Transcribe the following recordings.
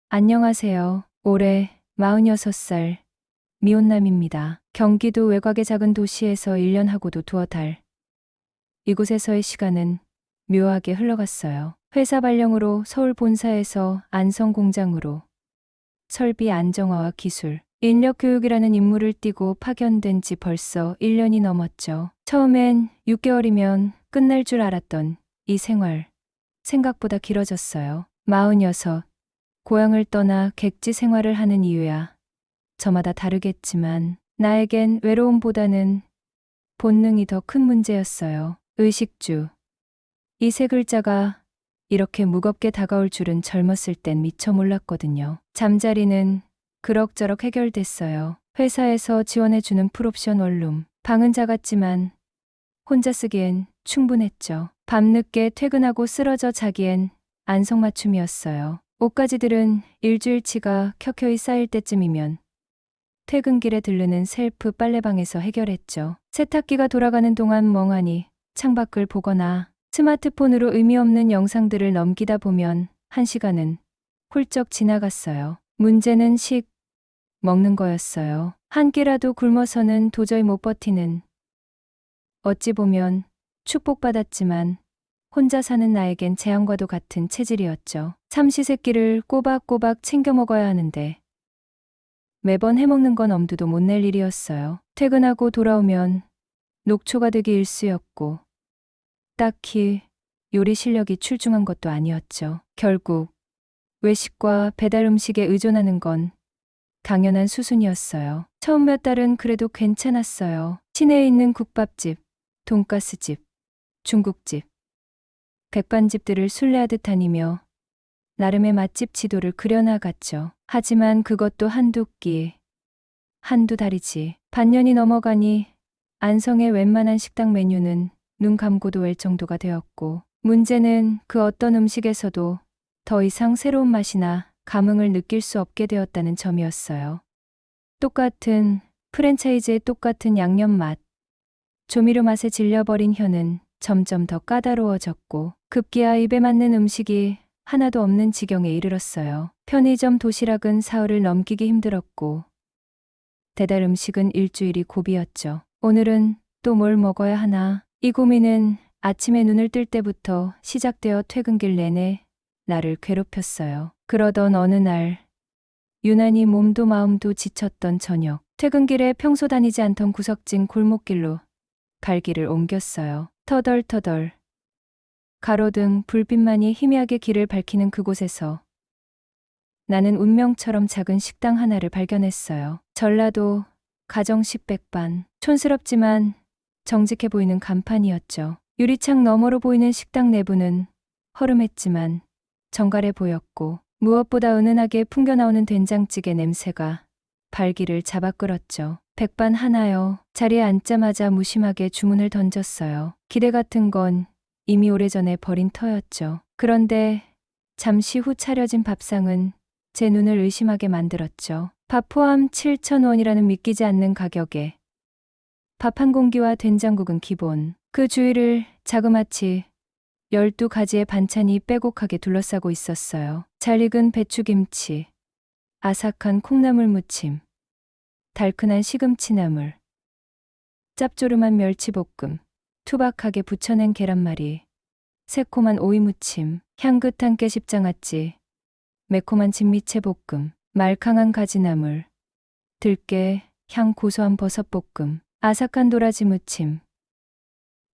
안녕하세요. 올해 46살 미혼남입니다. 경기도 외곽의 작은 도시에서 1년 하고도 두어 달. 이곳에서의 시간은 묘하게 흘러갔어요. 회사 발령으로 서울 본사에서 안성 공장으로 설비 안정화와 기술, 인력 교육이라는 임무를 띠고 파견된 지 벌써 1년이 넘었죠. 처음엔 6개월이면 끝날 줄 알았던 이 생활, 생각보다 길어졌어요. 46, 고향을 떠나 객지 생활을 하는 이유야 저마다 다르겠지만 나에겐 외로움보다는 본능이 더 큰 문제였어요. 의식주. 이 세 글자가 이렇게 무겁게 다가올 줄은 젊었을 땐 미처 몰랐거든요. 잠자리는 그럭저럭 해결됐어요. 회사에서 지원해주는 풀옵션 원룸. 방은 작았지만 혼자 쓰기엔 충분했죠. 밤늦게 퇴근하고 쓰러져 자기엔 안성맞춤이었어요. 옷가지들은 일주일치가 켜켜이 쌓일 때쯤이면 퇴근길에 들르는 셀프 빨래방에서 해결했죠. 세탁기가 돌아가는 동안 멍하니 창밖을 보거나 스마트폰으로 의미 없는 영상들을 넘기다 보면 1시간은 훌쩍 지나갔어요. 문제는 먹는 거였어요. 한 끼라도 굶어서는 도저히 못 버티는. 어찌 보면 축복받았지만 혼자 사는 나에겐 재앙과도 같은 체질이었죠. 삼시세끼를 꼬박꼬박 챙겨 먹어야 하는데 매번 해먹는 건 엄두도 못 낼 일이었어요. 퇴근하고 돌아오면 녹초가 되기 일쑤였고 딱히 요리 실력이 출중한 것도 아니었죠. 결국 외식과 배달 음식에 의존하는 건 당연한 수순이었어요. 처음 몇 달은 그래도 괜찮았어요. 시내에 있는 국밥집, 돈가스집, 중국집, 백반집들을 순례하듯 다니며 나름의 맛집 지도를 그려나갔죠. 하지만 그것도 한두 끼, 한두 달이지. 반년이 넘어가니 안성의 웬만한 식당 메뉴는 눈 감고도 웰 정도가 되었고 문제는 그 어떤 음식에서도 더 이상 새로운 맛이나 감흥을 느낄 수 없게 되었다는 점이었어요. 똑같은 프랜차이즈의 똑같은 양념 맛, 조미료 맛에 질려버린 혀는 점점 더 까다로워졌고 급기야 입에 맞는 음식이 하나도 없는 지경에 이르렀어요. 편의점 도시락은 사흘을 넘기기 힘들었고 배달 음식은 일주일이 고비였죠. 오늘은 또 뭘 먹어야 하나? 이 고민은 아침에 눈을 뜰 때부터 시작되어 퇴근길 내내 나를 괴롭혔어요. 그러던 어느 날 유난히 몸도 마음도 지쳤던 저녁, 퇴근길에 평소 다니지 않던 구석진 골목길로 갈 길을 옮겼어요. 터덜터덜 가로등 불빛만이 희미하게 길을 밝히는 그곳에서 나는 운명처럼 작은 식당 하나를 발견했어요. 전라도 가정식 백반. 촌스럽지만 정직해 보이는 간판이었죠. 유리창 너머로 보이는 식당 내부는 허름했지만 정갈해 보였고 무엇보다 은은하게 풍겨나오는 된장찌개 냄새가 발기를 잡아 끌었죠. 백반 하나요. 자리에 앉자마자 무심하게 주문을 던졌어요. 기대 같은 건 이미 오래전에 버린 터였죠. 그런데 잠시 후 차려진 밥상은 제 눈을 의심하게 만들었죠. 밥 포함 7,000원이라는 믿기지 않는 가격에 밥 한 공기와 된장국은 기본. 그 주위를 자그마치 12가지의 반찬이 빼곡하게 둘러싸고 있었어요. 잘 익은 배추김치, 아삭한 콩나물 무침, 달큰한 시금치나물, 짭조름한 멸치볶음, 투박하게 부쳐낸 계란말이, 새콤한 오이무침, 향긋한 깨십장아찌, 매콤한 진미채 볶음, 말캉한 가지나물, 들깨, 향 고소한 버섯볶음, 아삭한 도라지 무침,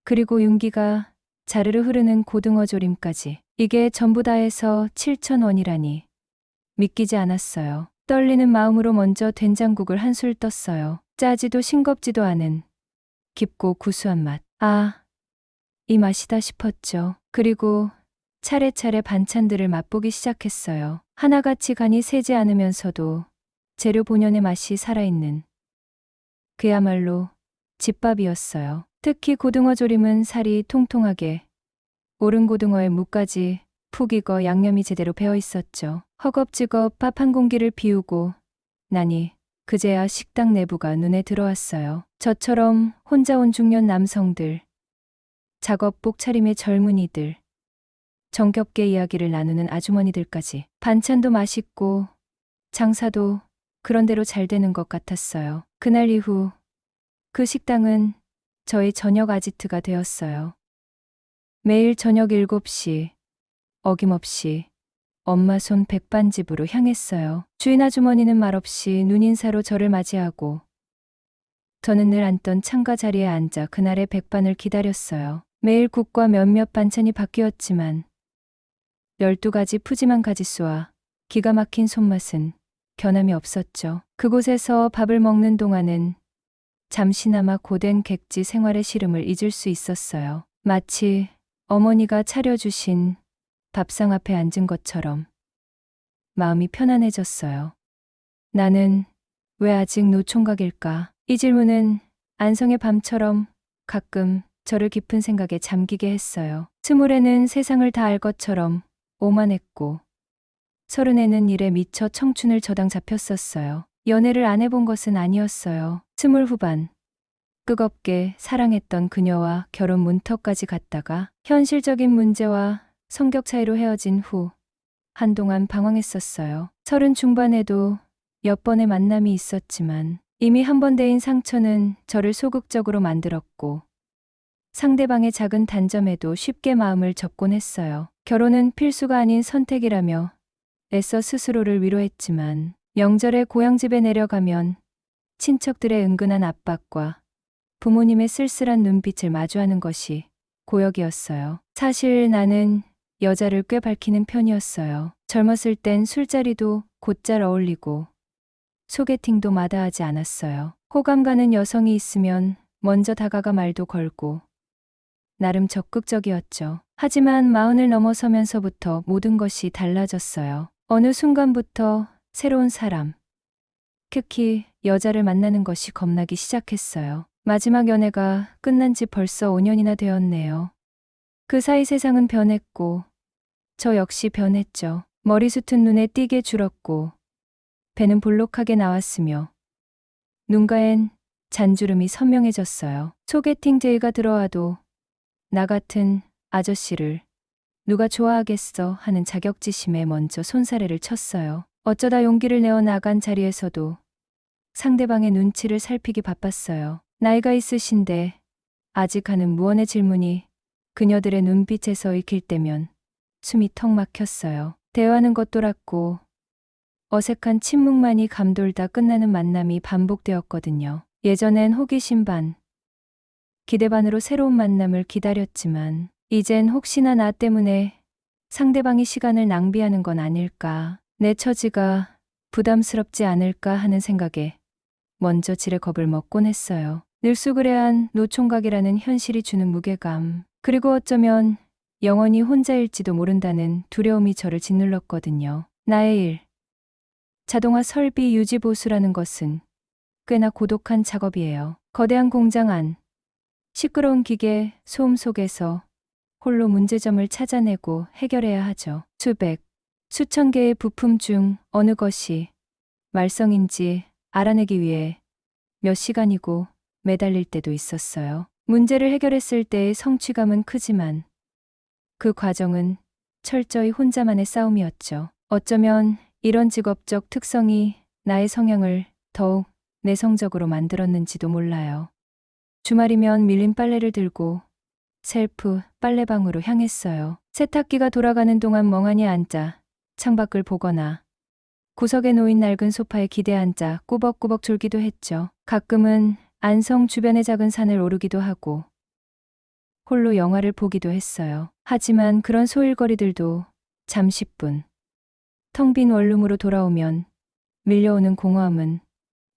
그리고 윤기가 자르르 흐르는 고등어 조림까지. 이게 전부 다 해서 7,000원이라니. 믿기지 않았어요. 떨리는 마음으로 먼저 된장국을 한술 떴어요. 짜지도 싱겁지도 않은 깊고 구수한 맛. 아, 이 맛이다 싶었죠. 그리고 차례차례 반찬들을 맛보기 시작했어요. 하나같이 간이 세지 않으면서도 재료 본연의 맛이 살아있는 그야말로 집밥이었어요. 특히 고등어 조림은 살이 통통하게 오른 고등어의 무까지 푹 익어 양념이 제대로 배어 있었죠. 허겁지겁 밥 한 공기를 비우고 나니 그제야 식당 내부가 눈에 들어왔어요. 저처럼 혼자 온 중년 남성들, 작업복 차림의 젊은이들, 정겹게 이야기를 나누는 아주머니들까지. 반찬도 맛있고 장사도 그런대로 잘 되는 것 같았어요. 그날 이후 그 식당은 저의 저녁 아지트가 되었어요. 매일 저녁 7시 어김없이 엄마 손 백반집으로 향했어요. 주인 아주머니는 말없이 눈인사로 저를 맞이하고 저는 늘 앉던 창가 자리에 앉아 그날의 백반을 기다렸어요. 매일 국과 몇몇 반찬이 바뀌었지만 12가지 푸짐한 가짓수와 기가 막힌 손맛은 변함이 없었죠. 그곳에서 밥을 먹는 동안은 잠시나마 고된 객지 생활의 시름을 잊을 수 있었어요. 마치 어머니가 차려주신 밥상 앞에 앉은 것처럼 마음이 편안해졌어요. 나는 왜 아직 노총각일까? 이 질문은 안성의 밤처럼 가끔 저를 깊은 생각에 잠기게 했어요. 20에는 세상을 다 알 것처럼 오만했고 30에는 일에 미쳐 청춘을 저당 잡혔었어요. 연애를 안 해본 것은 아니었어요. 20 후반 뜨겁게 사랑했던 그녀와 결혼 문턱까지 갔다가 현실적인 문제와 성격 차이로 헤어진 후 한동안 방황했었어요. 30 중반에도 몇 번의 만남이 있었지만 이미 한 번 데인 상처는 저를 소극적으로 만들었고 상대방의 작은 단점에도 쉽게 마음을 접곤 했어요. 결혼은 필수가 아닌 선택이라며 애써 스스로를 위로했지만 명절에 고향집에 내려가면 친척들의 은근한 압박과 부모님의 쓸쓸한 눈빛을 마주하는 것이 고역이었어요. 사실 나는 여자를 꽤 밝히는 편이었어요. 젊었을 땐 술자리도 곧잘 어울리고 소개팅도 마다하지 않았어요. 호감 가는 여성이 있으면 먼저 다가가 말도 걸고 나름 적극적이었죠. 하지만 40을 넘어서면서부터 모든 것이 달라졌어요. 어느 순간부터 새로운 사람, 특히 여자를 만나는 것이 겁나기 시작했어요. 마지막 연애가 끝난 지 벌써 5년이나 되었네요. 그 사이 세상은 변했고 저 역시 변했죠. 머리숱은 눈에 띄게 줄었고 배는 볼록하게 나왔으며 눈가엔 잔주름이 선명해졌어요. 소개팅 제의가 들어와도 나 같은 아저씨를 누가 좋아하겠어 하는 자격지심에 먼저 손사래를 쳤어요. 어쩌다 용기를 내어 나간 자리에서도 상대방의 눈치를 살피기 바빴어요. 나이가 있으신데 아직 하는 무언의 질문이 그녀들의 눈빛에서 읽힐 때면 숨이 턱 막혔어요. 대화는 겉돌았고 어색한 침묵만이 감돌다 끝나는 만남이 반복되었거든요. 예전엔 호기심 반, 기대 반으로 새로운 만남을 기다렸지만 이젠 혹시나 나 때문에 상대방이 시간을 낭비하는 건 아닐까, 내 처지가 부담스럽지 않을까 하는 생각에 먼저 지레 겁을 먹곤 했어요. 늘수그레한 노총각이라는 현실이 주는 무게감, 그리고 어쩌면 영원히 혼자일지도 모른다는 두려움이 저를 짓눌렀거든요. 나의 일, 자동화 설비 유지 보수라는 것은 꽤나 고독한 작업이에요. 거대한 공장 안, 시끄러운 기계 소음 속에서 홀로 문제점을 찾아내고 해결해야 하죠. 수백, 수천 개의 부품 중 어느 것이 말썽인지 알아내기 위해 몇 시간이고 매달릴 때도 있었어요. 문제를 해결했을 때의 성취감은 크지만 그 과정은 철저히 혼자만의 싸움이었죠. 어쩌면 이런 직업적 특성이 나의 성향을 더욱 내성적으로 만들었는지도 몰라요. 주말이면 밀린 빨래를 들고 셀프 빨래방으로 향했어요. 세탁기가 돌아가는 동안 멍하니 앉아 창밖을 보거나 구석에 놓인 낡은 소파에 기대 앉아 꾸벅꾸벅 졸기도 했죠. 가끔은 안성 주변의 작은 산을 오르기도 하고 홀로 영화를 보기도 했어요. 하지만 그런 소일거리들도 잠시뿐. 텅 빈 원룸으로 돌아오면 밀려오는 공허함은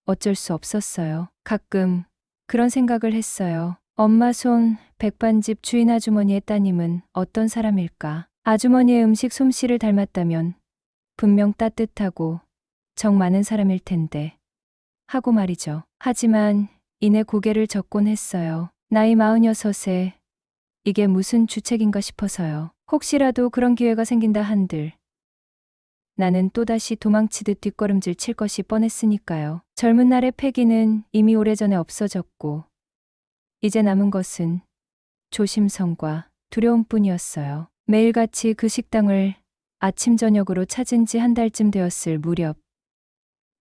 어쩔 수 없었어요. 가끔 그런 생각을 했어요. 엄마 손 백반집 주인 아주머니의 따님은 어떤 사람일까? 아주머니의 음식 솜씨를 닮았다면 분명 따뜻하고 정 많은 사람일 텐데 하고 말이죠. 하지만 이내 고개를 젓곤 했어요. 나이 46에 이게 무슨 주책인가 싶어서요. 혹시라도 그런 기회가 생긴다 한들 나는 또다시 도망치듯 뒷걸음질 칠 것이 뻔했으니까요. 젊은 날의 패기는 이미 오래전에 없어졌고 이제 남은 것은 조심성과 두려움뿐이었어요. 매일같이 그 식당을 아침 저녁으로 찾은 지 한 달쯤 되었을 무렵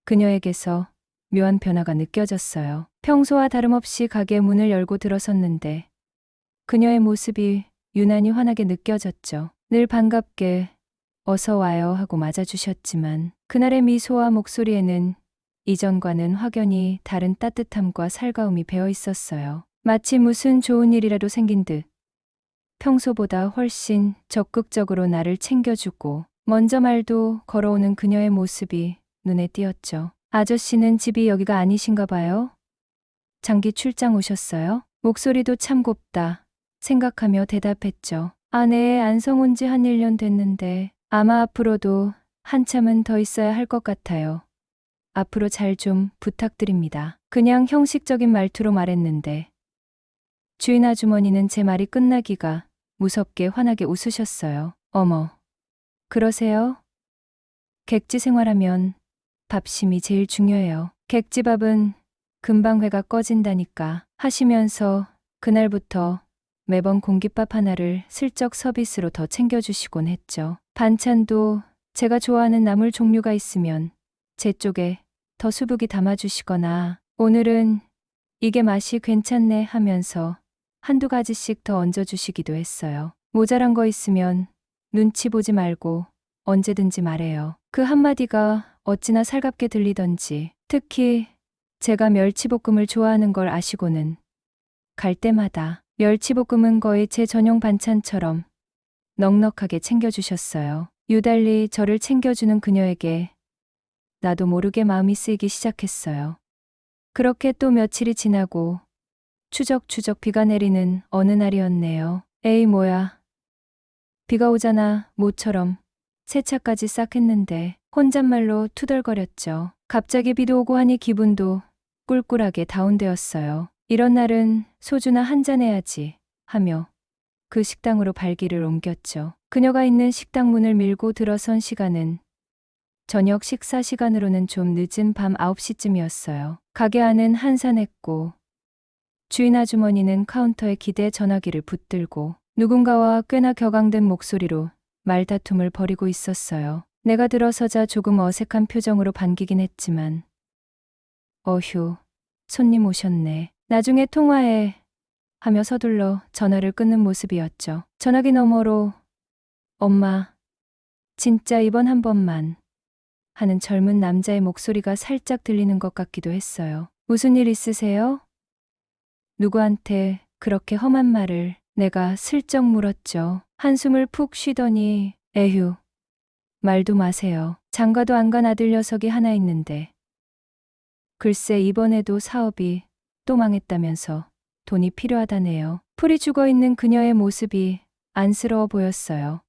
그녀에게서 묘한 변화가 느껴졌어요. 평소와 다름없이 가게 문을 열고 들어섰는데 그녀의 모습이 유난히 환하게 느껴졌죠. 늘 반갑게 어서 와요 하고 맞아주셨지만 그날의 미소와 목소리에는 이전과는 확연히 다른 따뜻함과 살가움이 배어 있었어요. 마치 무슨 좋은 일이라도 생긴 듯 평소보다 훨씬 적극적으로 나를 챙겨주고 먼저 말도 걸어오는 그녀의 모습이 눈에 띄었죠. 아저씨는 집이 여기가 아니신가 봐요? 장기 출장 오셨어요? 목소리도 참 곱다 생각하며 대답했죠. 아, 네, 안성 온 지 한 1년 됐는데 아마 앞으로도 한참은 더 있어야 할 것 같아요. 앞으로 잘 좀 부탁드립니다. 그냥 형식적인 말투로 말했는데 주인 아주머니는 제 말이 끝나기가 무섭게 환하게 웃으셨어요. 어머, 그러세요? 객지 생활하면 밥심이 제일 중요해요. 객지밥은 금방 회가 꺼진다니까 하시면서 그날부터 매번 공깃밥 하나를 슬쩍 서비스로 더 챙겨주시곤 했죠. 반찬도 제가 좋아하는 나물 종류가 있으면 제 쪽에 더 수북이 담아주시거나 오늘은 이게 맛이 괜찮네 하면서 한두 가지씩 더 얹어주시기도 했어요. 모자란 거 있으면 눈치 보지 말고 언제든지 말해요. 그 한마디가 어찌나 살갑게 들리던지 특히 제가 멸치볶음을 좋아하는 걸 아시고는 갈 때마다 멸치볶음은 거의 제 전용 반찬처럼 넉넉하게 챙겨주셨어요. 유달리 저를 챙겨주는 그녀에게 나도 모르게 마음이 쓰이기 시작했어요. 그렇게 또 며칠이 지나고 추적추적 비가 내리는 어느 날이었네요. 에이 뭐야. 비가 오잖아 모처럼 세차까지 싹 했는데 혼잣말로 투덜거렸죠. 갑자기 비도 오고 하니 기분도 꿀꿀하게 다운되었어요. 이런 날은 소주나 한잔 해야지 하며 그 식당으로 발길을 옮겼죠. 그녀가 있는 식당 문을 밀고 들어선 시간은 저녁 식사 시간으로는 좀 늦은 밤 9시쯤이었어요. 가게 안은 한산했고 주인 아주머니는 카운터에 기대 전화기를 붙들고 누군가와 꽤나 격앙된 목소리로 말다툼을 벌이고 있었어요. 내가 들어서자 조금 어색한 표정으로 반기긴 했지만 어휴, 손님 오셨네. 나중에 통화해 하며 서둘러 전화를 끊는 모습이었죠. 전화기 너머로 엄마, 진짜 이번 한 번만 하는 젊은 남자의 목소리가 살짝 들리는 것 같기도 했어요. 무슨 일 있으세요? 누구한테 그렇게 험한 말을 내가 슬쩍 물었죠. 한숨을 푹 쉬더니 에휴, 말도 마세요. 장가도 안 간 아들 녀석이 하나 있는데 글쎄 이번에도 사업이 또 망했다면서 돈이 필요하다네요. 풀이 죽어있는 그녀의 모습이 안쓰러워 보였어요.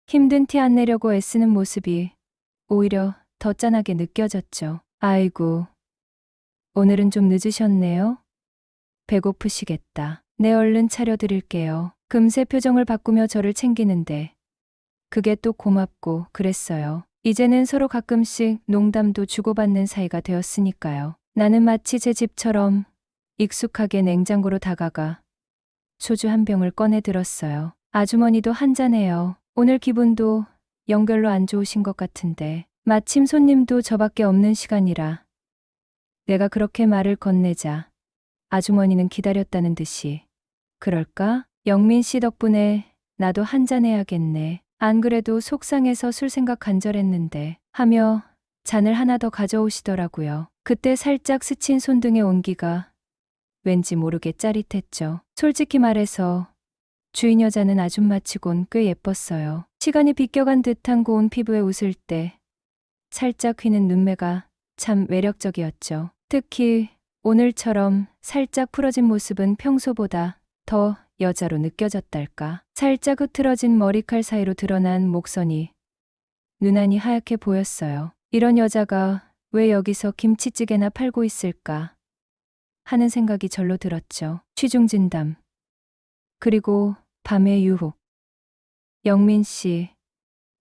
힘든 티 안 내려고 애쓰는 모습이 오히려 더 짠하게 느껴졌죠. 아이고, 오늘은 좀 늦으셨네요. 배고프시겠다. 네, 얼른 차려드릴게요. 금세 표정을 바꾸며 저를 챙기는데 그게 또 고맙고 그랬어요. 이제는 서로 가끔씩 농담도 주고받는 사이가 되었으니까요. 나는 마치 제 집처럼 익숙하게 냉장고로 다가가 소주 한 병을 꺼내 들었어요. 아주머니도 한잔해요. 오늘 기분도 영 별로 안 좋으신 것 같은데 마침 손님도 저밖에 없는 시간이라 내가 그렇게 말을 건네자 아주머니는 기다렸다는 듯이 그럴까? 영민 씨 덕분에 나도 한잔해야겠네. 안 그래도 속상해서 술 생각 간절했는데 하며 잔을 하나 더 가져오시더라고요. 그때 살짝 스친 손등의 온기가 왠지 모르게 짜릿했죠. 솔직히 말해서 주인 여자는 아줌마치곤 꽤 예뻤어요. 시간이 비껴간 듯한 고운 피부에 웃을 때 살짝 휘는 눈매가 참 매력적이었죠. 특히 오늘처럼 살짝 풀어진 모습은 평소보다 더 여자로 느껴졌달까. 살짝 흐트러진 머리칼 사이로 드러난 목선이 유난히 하얗게 보였어요. 이런 여자가 왜 여기서 김치찌개나 팔고 있을까 하는 생각이 절로 들었죠. 취중진담. 그리고 밤의 유혹. 영민 씨,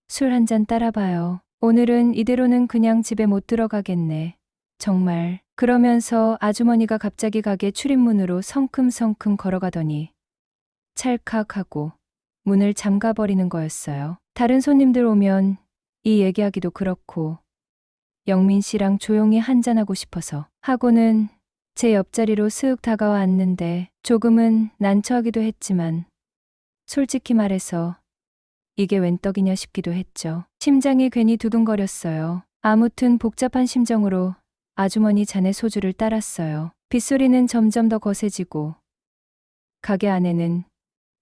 술 한 잔 따라봐요. 오늘은 이대로는 그냥 집에 못 들어가겠네. 정말. 그러면서 아주머니가 갑자기 가게 출입문으로 성큼성큼 걸어가더니 찰칵하고 문을 잠가버리는 거였어요. 다른 손님들 오면 이 얘기하기도 그렇고 영민 씨랑 조용히 한잔하고 싶어서 하고는 제 옆자리로 슥 다가와 앉는데 조금은 난처하기도 했지만 솔직히 말해서 이게 웬 떡이냐 싶기도 했죠. 심장이 괜히 두근거렸어요. 아무튼 복잡한 심정으로 아주머니 잔에 소주를 따랐어요. 빗소리는 점점 더 거세지고 가게 안에는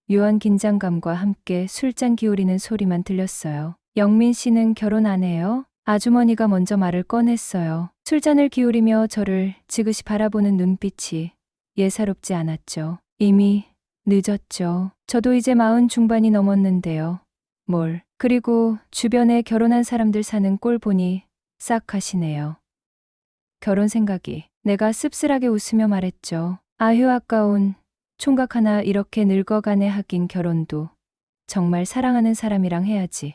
묘한 긴장감과 함께 술잔 기울이는 소리만 들렸어요. 영민 씨는 결혼 안 해요? 아주머니가 먼저 말을 꺼냈어요. 술잔을 기울이며 저를 지그시 바라보는 눈빛이 예사롭지 않았죠. 이미 늦었죠. 저도 이제 40 중반이 넘었는데요. 그리고 주변에 결혼한 사람들 사는 꼴 보니 싹 가시네요. 결혼 생각이. 내가 씁쓸하게 웃으며 말했죠. 아휴 아까운 총각 하나 이렇게 늙어가네. 하긴 결혼도 정말 사랑하는 사람이랑 해야지.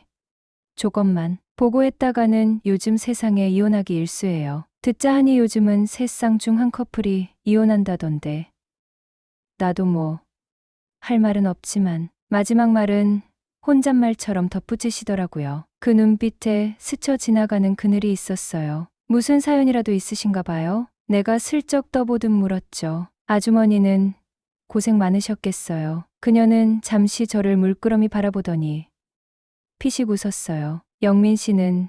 조건만 보고 했다가는 요즘 세상에 이혼하기 일쑤예요. 듣자 하니 요즘은 3쌍 중 한 커플이 이혼한다던데. 나도 할 말은 없지만 마지막 말은 혼잣말처럼 덧붙이시더라고요. 그 눈빛에 스쳐 지나가는 그늘이 있었어요. 무슨 사연이라도 있으신가 봐요? 내가 슬쩍 떠보듯 물었죠. 아주머니는 고생 많으셨겠어요. 그녀는 잠시 저를 물끄러미 바라보더니 피식 웃었어요. 영민 씨는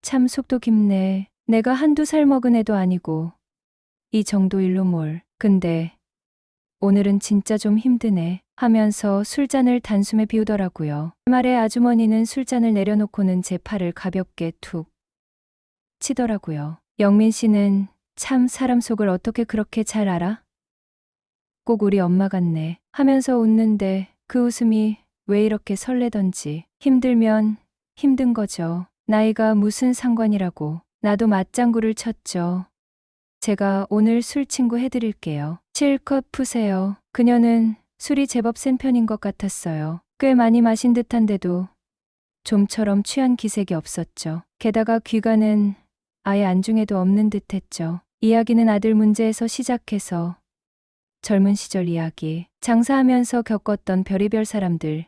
참 속도 깊네. 내가 한두 살 먹은 애도 아니고 이 정도 일로 근데 오늘은 진짜 좀 힘드네 하면서 술잔을 단숨에 비우더라고요. 그 말에 아주머니는 술잔을 내려놓고는 제 팔을 가볍게 툭 치더라고요. 영민 씨는 참 사람 속을 어떻게 그렇게 잘 알아? 꼭 우리 엄마 같네 하면서 웃는데 그 웃음이 왜 이렇게 설레던지. 힘들면 힘든 거죠. 나이가 무슨 상관이라고. 나도 맞장구를 쳤죠. 제가 오늘 술 친구 해드릴게요. 실컷 푸세요. 그녀는 술이 제법 센 편인 것 같았어요. 꽤 많이 마신 듯한데도 좀처럼 취한 기색이 없었죠. 게다가 귀가는 아예 안중에도 없는 듯했죠. 이야기는 아들 문제에서 시작해서 젊은 시절 이야기, 장사하면서 겪었던 별의별 사람들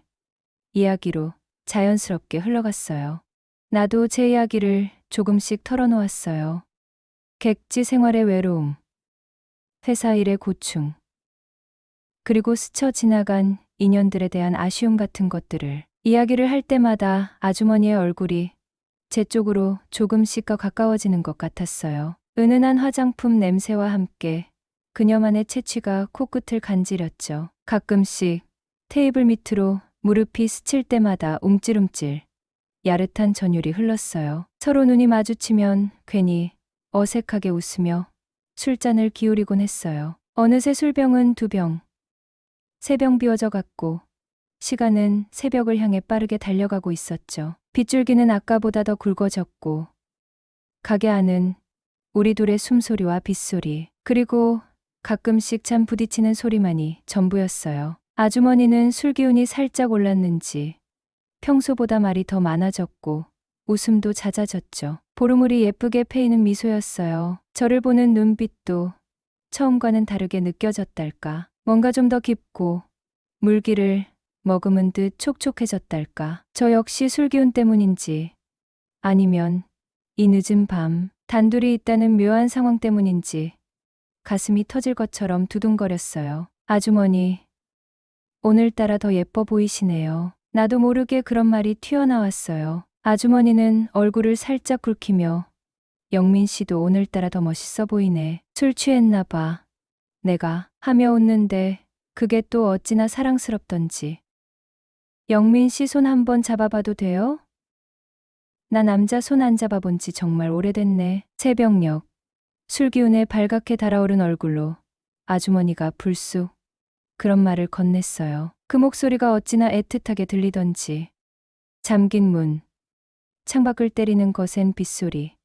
이야기로 자연스럽게 흘러갔어요. 나도 제 이야기를 조금씩 털어놓았어요. 객지 생활의 외로움, 회사 일의 고충, 그리고 스쳐 지나간 인연들에 대한 아쉬움 같은 것들을. 이야기를 할 때마다 아주머니의 얼굴이 제 쪽으로 조금씩 더 가까워지는 것 같았어요. 은은한 화장품 냄새와 함께 그녀만의 채취가 코끝을 간지렸죠. 가끔씩 테이블 밑으로 무릎이 스칠 때마다 움찔움찔 야릇한 전율이 흘렀어요. 서로 눈이 마주치면 괜히 어색하게 웃으며 술잔을 기울이곤 했어요. 어느새 술병은 2병, 3병 비워져 갔고 시간은 새벽을 향해 빠르게 달려가고 있었죠. 빗줄기는 아까보다 더 굵어졌고 가게 안은 우리 둘의 숨소리와 빗소리 그리고 가끔씩 잔 부딪히는 소리만이 전부였어요. 아주머니는 술 기운이 살짝 올랐는지 평소보다 말이 더 많아졌고 웃음도 잦아졌죠. 보름물이 예쁘게 패이는 미소였어요. 저를 보는 눈빛도 처음과는 다르게 느껴졌달까. 뭔가 좀 더 깊고 물기를 머금은 듯 촉촉해졌달까. 저 역시 술 기운 때문인지 아니면 이 늦은 밤 단둘이 있다는 묘한 상황 때문인지 가슴이 터질 것처럼 두둥거렸어요. 아주머니, 오늘따라 더 예뻐 보이시네요. 나도 모르게 그런 말이 튀어나왔어요. 아주머니는 얼굴을 살짝 붉히며 영민 씨도 오늘따라 더 멋있어 보이네. 술 취했나 봐. 내가 하며 웃는데 그게 또 어찌나 사랑스럽던지. 영민 씨 손 한번 잡아봐도 돼요? 나 남자 손 안 잡아본 지 정말 오래됐네. 새벽녘 술 기운에 발갛게 달아오른 얼굴로 아주머니가 불쑥 그런 말을 건넸어요. 그 목소리가 어찌나 애틋하게 들리던지. 잠긴 문, 창밖을 때리는 거센 빗소리,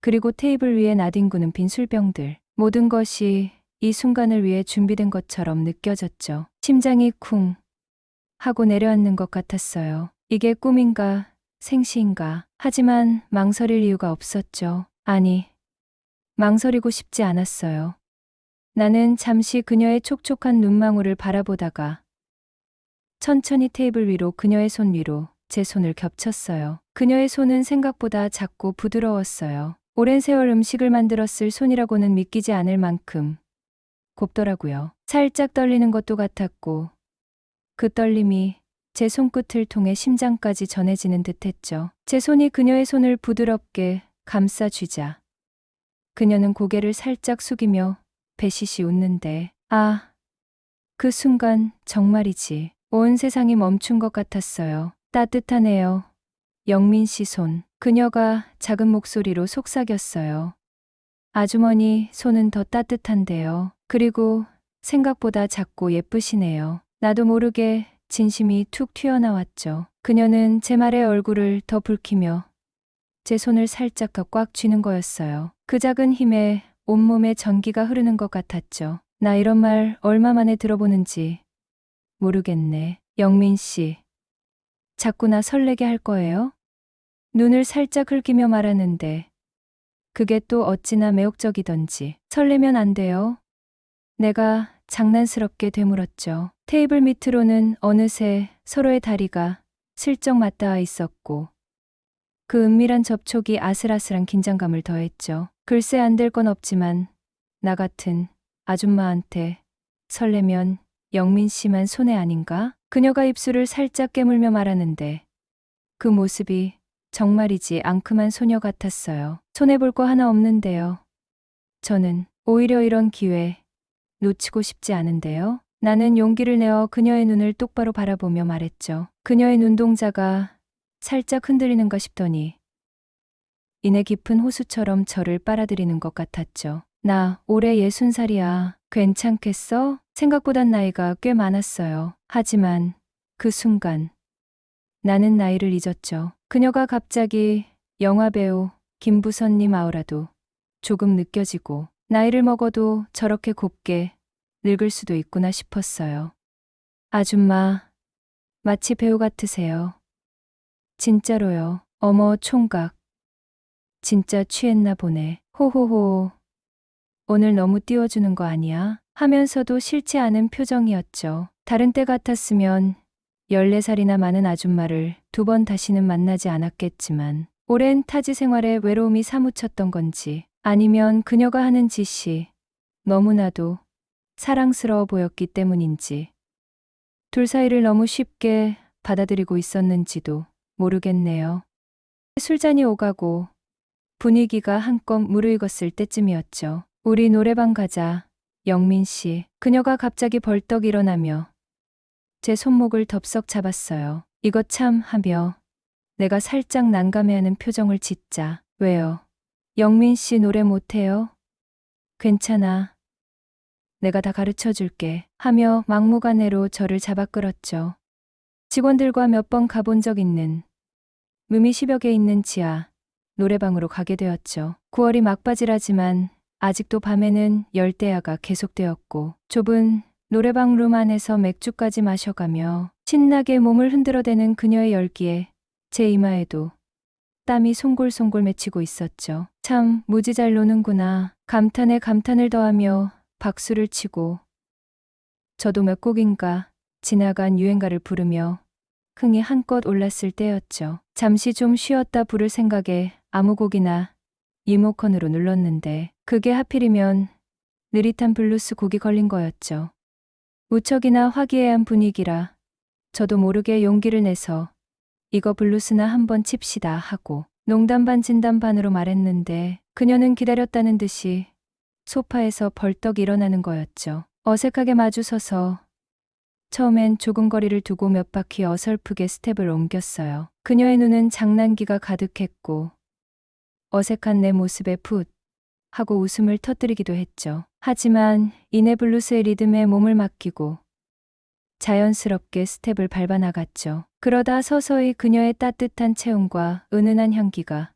그리고 테이블 위에 나뒹구는 빈 술병들. 모든 것이 이 순간을 위해 준비된 것처럼 느껴졌죠. 심장이 쿵 하고 내려앉는 것 같았어요. 이게 꿈인가 생시인가. 하지만 망설일 이유가 없었죠. 아니, 망설이고 싶지 않았어요. 나는 잠시 그녀의 촉촉한 눈망울을 바라보다가 천천히 테이블 위로 그녀의 손 위로 제 손을 겹쳤어요. 그녀의 손은 생각보다 작고 부드러웠어요. 오랜 세월 음식을 만들었을 손이라고는 믿기지 않을 만큼 곱더라고요. 살짝 떨리는 것도 같았고 그 떨림이 제 손끝을 통해 심장까지 전해지는 듯했죠. 제 손이 그녀의 손을 부드럽게 감싸쥐자 그녀는 고개를 살짝 숙이며 배시시 웃는데 그 순간 정말이지 온 세상이 멈춘 것 같았어요. 따뜻하네요. 영민 씨 손. 그녀가 작은 목소리로 속삭였어요. 아주머니 손은 더 따뜻한데요. 그리고 생각보다 작고 예쁘시네요. 나도 모르게 진심이 툭 튀어나왔죠. 그녀는 제 말에 얼굴을 더 붉히며 제 손을 살짝 더 꽉 쥐는 거였어요. 그 작은 힘에 온몸에 전기가 흐르는 것 같았죠. 나 이런 말 얼마 만에 들어보는지 모르겠네. 영민 씨, 자꾸 나 설레게 할 거예요? 눈을 살짝 흘기며 말하는데 그게 또 어찌나 매혹적이던지. 설레면 안 돼요. 내가 장난스럽게 되물었죠. 테이블 밑으로는 어느새 서로의 다리가 슬쩍 맞닿아 있었고 그 은밀한 접촉이 아슬아슬한 긴장감을 더했죠. 글쎄 안 될 건 없지만 나 같은 아줌마한테 설레면 영민 씨만 손해 아닌가? 그녀가 입술을 살짝 깨물며 말하는데 그 모습이 정말이지 앙큼한 소녀 같았어요. 손해볼 거 하나 없는데요. 저는 오히려 이런 기회 놓치고 싶지 않은데요. 나는 용기를 내어 그녀의 눈을 똑바로 바라보며 말했죠. 그녀의 눈동자가 살짝 흔들리는가 싶더니 이내 깊은 호수처럼 저를 빨아들이는 것 같았죠. 나 올해 60살이야. 괜찮겠어? 생각보단 나이가 꽤 많았어요. 하지만 그 순간 나는 나이를 잊었죠. 그녀가 갑자기 영화배우 김부선님 아우라도 조금 느껴지고 나이를 먹어도 저렇게 곱게 늙을 수도 있구나 싶었어요. 아줌마, 마치 배우 같으세요. 진짜로요. 어머 총각. 진짜 취했나 보네. 호호호. 오늘 너무 띄워주는 거 아니야? 하면서도 싫지 않은 표정이었죠. 다른 때 같았으면 14살이나 많은 아줌마를 두 번 다시는 만나지 않았겠지만 오랜 타지 생활에 외로움이 사무쳤던 건지 아니면 그녀가 하는 짓이 너무나도 사랑스러워 보였기 때문인지 둘 사이를 너무 쉽게 받아들이고 있었는지도 모르겠네요. 술잔이 오가고 분위기가 한껏 무르익었을 때쯤이었죠. 우리 노래방 가자. 영민 씨. 그녀가 갑자기 벌떡 일어나며 제 손목을 덥석 잡았어요. 이거 참 하며 내가 살짝 난감해하는 표정을 짓자. 왜요? 영민 씨 노래 못해요? 괜찮아. 내가 다 가르쳐 줄게. 하며 막무가내로 저를 잡아 끌었죠. 직원들과 몇 번 가본 적 있는 묘미 10여 개 있는 지하 노래방으로 가게 되었죠. 9월이 막바지라지만 아직도 밤에는 열대야가 계속되었고 좁은 노래방 룸 안에서 맥주까지 마셔가며 신나게 몸을 흔들어대는 그녀의 열기에 제 이마에도 땀이 송골송골 맺히고 있었죠. 참 무지 잘 노는구나. 감탄에 감탄을 더하며 박수를 치고 저도 몇 곡인가 지나간 유행가를 부르며 흥이 한껏 올랐을 때였죠. 잠시 좀 쉬었다 부를 생각에 아무 곡이나 리모컨으로 눌렀는데 그게 하필이면 느릿한 블루스 곡이 걸린 거였죠. 무척이나 화기애애한 분위기라 저도 모르게 용기를 내서 이거 블루스나 한번 칩시다 하고 농담 반 진담 반으로 말했는데 그녀는 기다렸다는 듯이 소파에서 벌떡 일어나는 거였죠. 어색하게 마주서서 처음엔 조금 거리를 두고 몇 바퀴 어설프게 스텝을 옮겼어요. 그녀의 눈은 장난기가 가득했고 어색한 내 모습에 풋 하고 웃음을 터뜨리기도 했죠. 하지만 이내 블루스의 리듬에 몸을 맡기고 자연스럽게 스텝을 밟아 나갔죠. 그러다 서서히 그녀의 따뜻한 체온과 은은한 향기가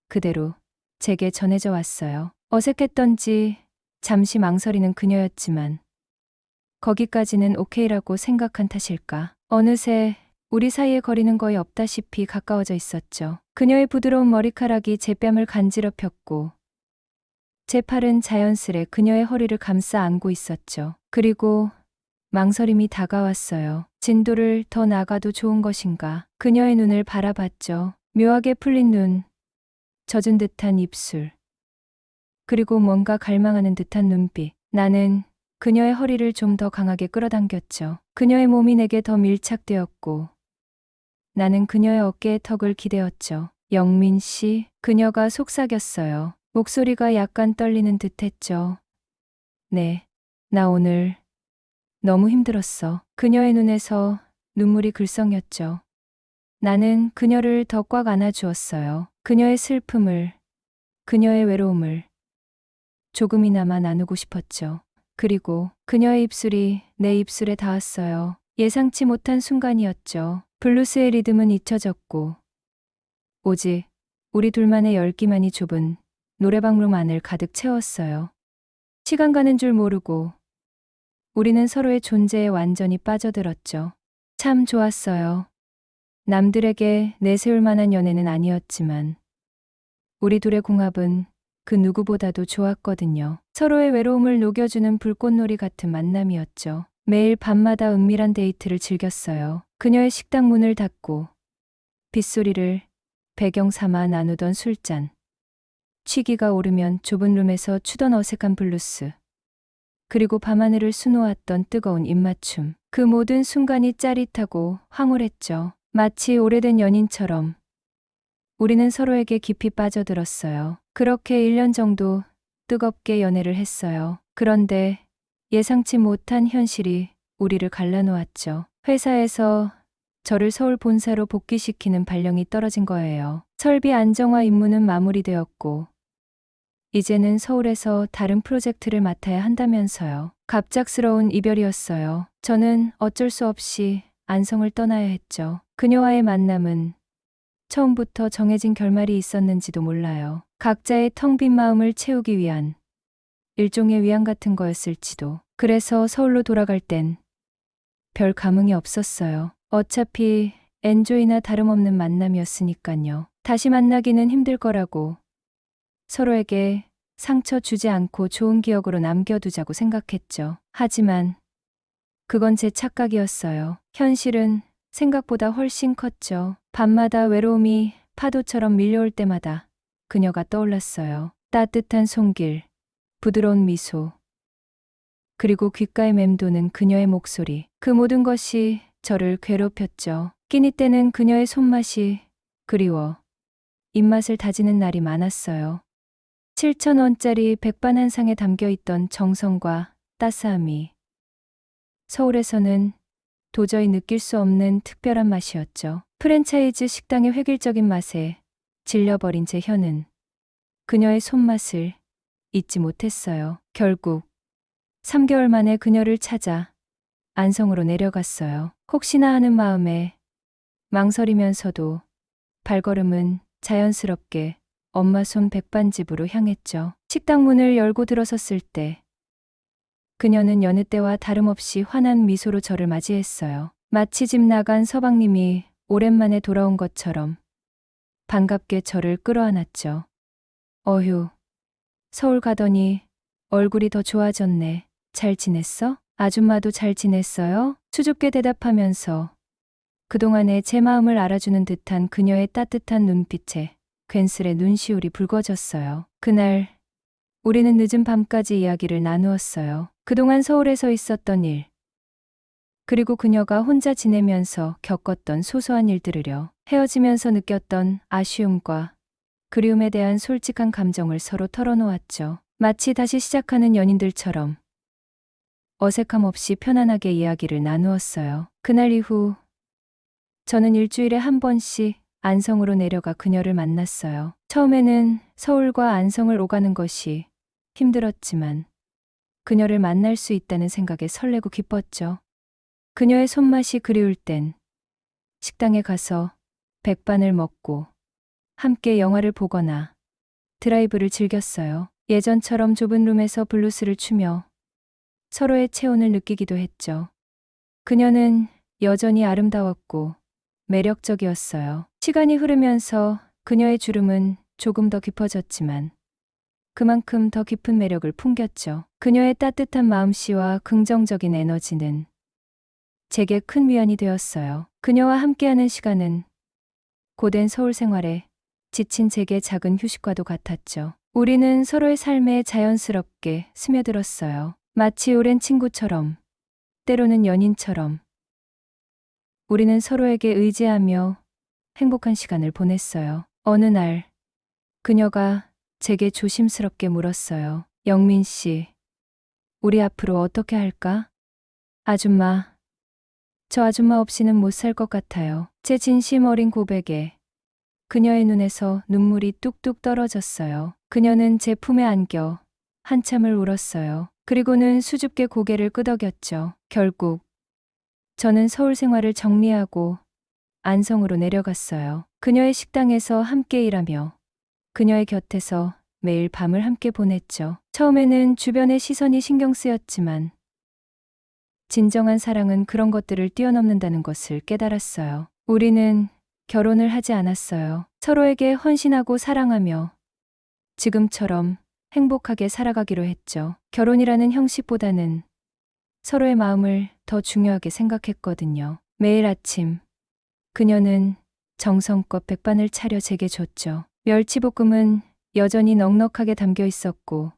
그대로 제게 전해져 왔어요. 어색했던지 잠시 망설이는 그녀였지만 거기까지는 오케이라고 생각한 탓일까. 어느새 우리 사이의 거리는 거의 없다시피 가까워져 있었죠. 그녀의 부드러운 머리카락이 제 뺨을 간지럽혔고 제 팔은 자연스레 그녀의 허리를 감싸 안고 있었죠. 그리고 망설임이 다가왔어요. 진도를 더 나가도 좋은 것인가? 그녀의 눈을 바라봤죠. 묘하게 풀린 눈, 젖은 듯한 입술, 그리고 뭔가 갈망하는 듯한 눈빛. 나는 그녀의 허리를 좀 더 강하게 끌어당겼죠. 그녀의 몸이 내게 더 밀착되었고, 나는 그녀의 어깨에 턱을 기대었죠. 영민 씨, 그녀가 속삭였어요. 목소리가 약간 떨리는 듯 했죠. 네, 나 오늘 너무 힘들었어. 그녀의 눈에서 눈물이 글썽였죠. 나는 그녀를 더 꽉 안아주었어요. 그녀의 슬픔을, 그녀의 외로움을 조금이나마 나누고 싶었죠. 그리고 그녀의 입술이 내 입술에 닿았어요. 예상치 못한 순간이었죠. 블루스의 리듬은 잊혀졌고, 오직 우리 둘만의 열기만이 좁은 노래방룸 안을 가득 채웠어요. 시간 가는 줄 모르고 우리는 서로의 존재에 완전히 빠져들었죠. 참 좋았어요. 남들에게 내세울 만한 연애는 아니었지만 우리 둘의 궁합은 그 누구보다도 좋았거든요. 서로의 외로움을 녹여주는 불꽃놀이 같은 만남이었죠. 매일 밤마다 은밀한 데이트를 즐겼어요. 그녀의 식당 문을 닫고 빗소리를 배경 삼아 나누던 술잔. 취기가 오르면 좁은 룸에서 추던 어색한 블루스. 그리고 밤하늘을 수놓았던 뜨거운 입맞춤. 그 모든 순간이 짜릿하고 황홀했죠. 마치 오래된 연인처럼 우리는 서로에게 깊이 빠져들었어요. 그렇게 1년 정도 뜨겁게 연애를 했어요. 그런데 예상치 못한 현실이 우리를 갈라놓았죠. 회사에서 저를 서울 본사로 복귀시키는 발령이 떨어진 거예요. 설비 안정화 임무는 마무리되었고 이제는 서울에서 다른 프로젝트를 맡아야 한다면서요. 갑작스러운 이별이었어요. 저는 어쩔 수 없이 안성을 떠나야 했죠. 그녀와의 만남은 처음부터 정해진 결말이 있었는지도 몰라요. 각자의 텅 빈 마음을 채우기 위한 일종의 위안 같은 거였을지도. 그래서 서울로 돌아갈 땐 별 감흥이 없었어요. 어차피 엔조이나 다름없는 만남이었으니까요. 다시 만나기는 힘들 거라고 서로에게 상처 주지 않고 좋은 기억으로 남겨두자고 생각했죠. 하지만 그건 제 착각이었어요. 현실은 생각보다 훨씬 컸죠. 밤마다 외로움이 파도처럼 밀려올 때마다 그녀가 떠올랐어요. 따뜻한 손길, 부드러운 미소, 그리고 귓가에 맴도는 그녀의 목소리. 그 모든 것이 저를 괴롭혔죠. 끼니 때는 그녀의 손맛이 그리워 입맛을 다지는 날이 많았어요. 7,000원짜리 백반 한 상에 담겨있던 정성과 따스함이 서울에서는 도저히 느낄 수 없는 특별한 맛이었죠. 프랜차이즈 식당의 획일적인 맛에 질려버린 제 혀는 그녀의 손맛을 잊지 못했어요. 결국 3개월 만에 그녀를 찾아 안성으로 내려갔어요. 혹시나 하는 마음에 망설이면서도 발걸음은 자연스럽게 엄마 손 백반집으로 향했죠. 식당 문을 열고 들어섰을 때 그녀는 여느 때와 다름없이 환한 미소로 저를 맞이했어요. 마치 집 나간 서방님이 오랜만에 돌아온 것처럼 반갑게 저를 끌어안았죠. 어휴, 서울 가더니 얼굴이 더 좋아졌네. 잘 지냈어? 아줌마도 잘 지냈어요? 수줍게 대답하면서 그동안의 제 마음을 알아주는 듯한 그녀의 따뜻한 눈빛에 괜스레 눈시울이 붉어졌어요. 그날 우리는 늦은 밤까지 이야기를 나누었어요. 그동안 서울에서 있었던 일, 그리고 그녀가 혼자 지내면서 겪었던 소소한 일들을요. 헤어지면서 느꼈던 아쉬움과 그리움에 대한 솔직한 감정을 서로 털어놓았죠. 마치 다시 시작하는 연인들처럼 어색함 없이 편안하게 이야기를 나누었어요. 그날 이후 저는 일주일에 한 번씩 안성으로 내려가 그녀를 만났어요. 처음에는 서울과 안성을 오가는 것이 힘들었지만 그녀를 만날 수 있다는 생각에 설레고 기뻤죠. 그녀의 손맛이 그리울 땐 식당에 가서 백반을 먹고 함께 영화를 보거나 드라이브를 즐겼어요. 예전처럼 좁은 룸에서 블루스를 추며 서로의 체온을 느끼기도 했죠. 그녀는 여전히 아름다웠고 매력적이었어요. 시간이 흐르면서 그녀의 주름은 조금 더 깊어졌지만 그만큼 더 깊은 매력을 풍겼죠. 그녀의 따뜻한 마음씨와 긍정적인 에너지는 제게 큰 위안이 되었어요. 그녀와 함께하는 시간은 고된 서울 생활에 지친 제게 작은 휴식과도 같았죠. 우리는 서로의 삶에 자연스럽게 스며들었어요. 마치 오랜 친구처럼, 때로는 연인처럼. 우리는 서로에게 의지하며 행복한 시간을 보냈어요. 어느 날, 그녀가 제게 조심스럽게 물었어요. 영민 씨, 우리 앞으로 어떻게 할까? 아줌마, 저 아줌마 없이는 못 살 것 같아요. 제 진심 어린 고백에 그녀의 눈에서 눈물이 뚝뚝 떨어졌어요. 그녀는 제 품에 안겨 한참을 울었어요. 그리고는 수줍게 고개를 끄덕였죠. 결국 저는 서울 생활을 정리하고 안성으로 내려갔어요. 그녀의 식당에서 함께 일하며 그녀의 곁에서 매일 밤을 함께 보냈죠. 처음에는 주변의 시선이 신경 쓰였지만 진정한 사랑은 그런 것들을 뛰어넘는다는 것을 깨달았어요. 우리는 결혼을 하지 않았어요. 서로에게 헌신하고 사랑하며 지금처럼 행복하게 살아가기로 했죠. 결혼이라는 형식보다는 서로의 마음을 더 중요하게 생각했거든요. 매일 아침 그녀는 정성껏 백반을 차려 제게 줬죠. 멸치볶음은 여전히 넉넉하게 담겨 있었고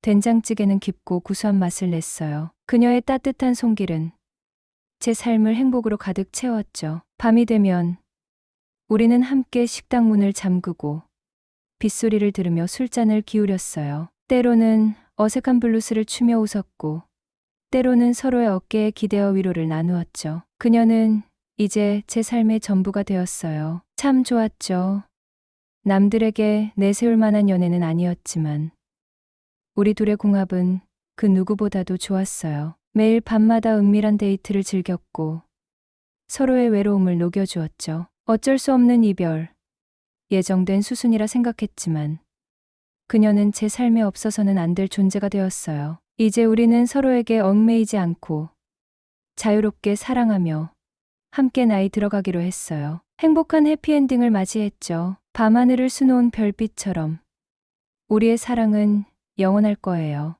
된장찌개는 깊고 구수한 맛을 냈어요. 그녀의 따뜻한 손길은 제 삶을 행복으로 가득 채웠죠. 밤이 되면 우리는 함께 식당 문을 잠그고 빗소리를 들으며 술잔을 기울였어요. 때로는 어색한 블루스를 추며 웃었고 때로는 서로의 어깨에 기대어 위로를 나누었죠. 그녀는 이제 제 삶의 전부가 되었어요. 참 좋았죠. 남들에게 내세울 만한 연애는 아니었지만 우리 둘의 궁합은 그 누구보다도 좋았어요. 매일 밤마다 은밀한 데이트를 즐겼고 서로의 외로움을 녹여주었죠. 어쩔 수 없는 이별, 예정된 수순이라 생각했지만 그녀는 제 삶에 없어서는 안 될 존재가 되었어요. 이제 우리는 서로에게 얽매이지 않고 자유롭게 사랑하며 함께 나이 들어가기로 했어요. 행복한 해피엔딩을 맞이했죠. 밤하늘을 수놓은 별빛처럼 우리의 사랑은 영원할 거예요.